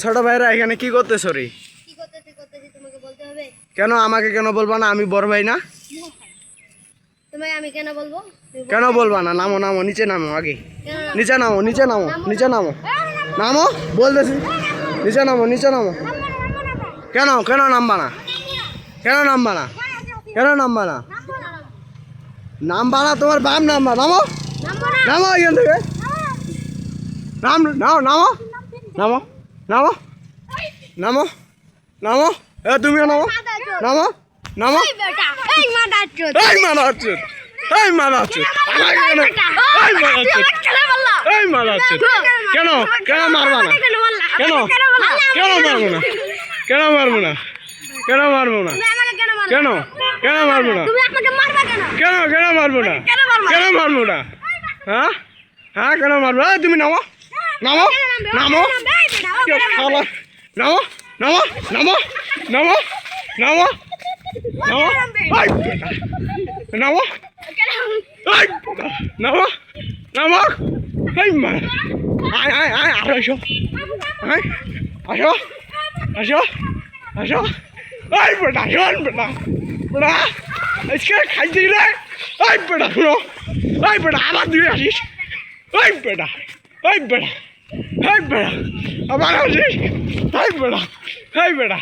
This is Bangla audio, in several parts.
ছোট ভাইরা এখানে কি করতেছ রে? কেন আমাকে কেন বলবা না? আমি বড় ভাই না? কেন বলবা না? নামো নামো, নিচে নামো, আগে নিচে নামো, নিচে নামো, নিচে নামো, নামো বলতেছি, নিচে নামো, নিচে নামো। কেন কেন নামবা না? কেন নামবা না? কেন নামবা না? নামবা না, তোমার বাপ নামবা। নামো নামো এখান থেকে, নাম নাও, নামো নামো নামো নামো নামো, তুমিও নামো, নামো নামো। এই মারা আচ্ছুত, এই মারা আচ্ছুত, আমাকে কেন? এই মারা আচ্ছুত, এই মারা আচ্ছুত, কেন কেন মারবা না? কেন কেন মারবো না? কেন মারবো না? কেন মারবো না? কেন কেন মারবো না? কেন কেন মারবো না? কেন মারবো না? হ্যাঁ হ্যাঁ, কেন মারবো? তুমি নামো নামো নামো, নামো নামো নামো নামো নামো নামো, নামো নামো নামো, এই মা, আয় আয় আয়, আরো আসো, আসো আসো আসো। এই বেটা শোন, বেটা বেটা আজকে খাইতে গেলে, এই বেটা শোনো, এই বেটা আবার তুই আসিস, এই বেটা, এই বেটা, এই বেটা আবার আসিস, এই বেটা, এই বেটা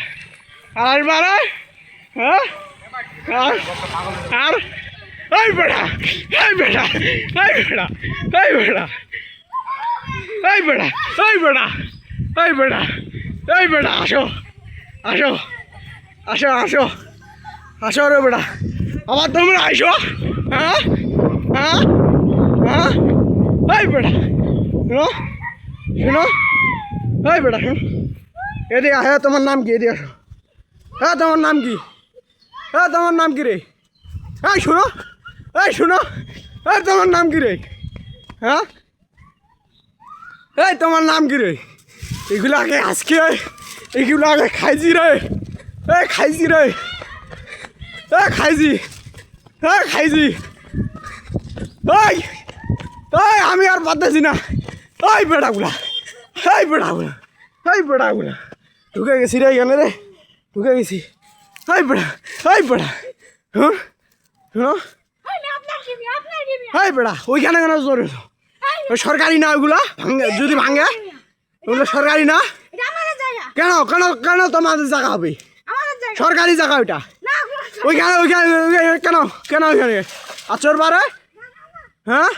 আর মারা, হ্যাঁ আর এই বেটা, এই বেটা, এই বেটা, এই বেটা, এই বেটা, এই বেটা, এই বেটা, এই বেটা আসো আসো আসো আসো আসো রে বেটা, আবার তোমরা আইসো, হ্যাঁ হ্যাঁ হ্যাঁ, এই বেটা শুনো শুনো, এই বেটা শুন, এদিকে হ্যাঁ, তোমার নাম কি? এদিকে আসো, হ্যাঁ তোমার নাম কি? হ্যাঁ তোমার নাম কি রে? এই শুনো, এই শুনো, এই তোমার নাম কি রে? হ্যাঁ এই তোমার নাম কি রে? এগুলো আগে আজকে, এগুলো আগে খাইছি রে, এই খাইছি রে, এই খাইছি, এই খাইছি, এই এই আমি আর পারতেছি না, এই বেটাগুলা, এই বেটাগুলা, এই বেটাগুলা ঢুকে গেছি রে এখানে রে, ঢুকে গেছি, এই বেটা, এই বেটা শুন শুনো, এই বেটা ওইখানে কেন জোরে? ওই সরকারি না ওইগুলা, ভাঙে যদি ভাঙে, ওগুলো সরকারি না। কেন কেন কেন তোমাদের জায়গা হবে? সরকারি জায়গা ওইটা, ওইখানে ওইখানে কেন কেন ওইখানে আচর বারে, হ্যাঁ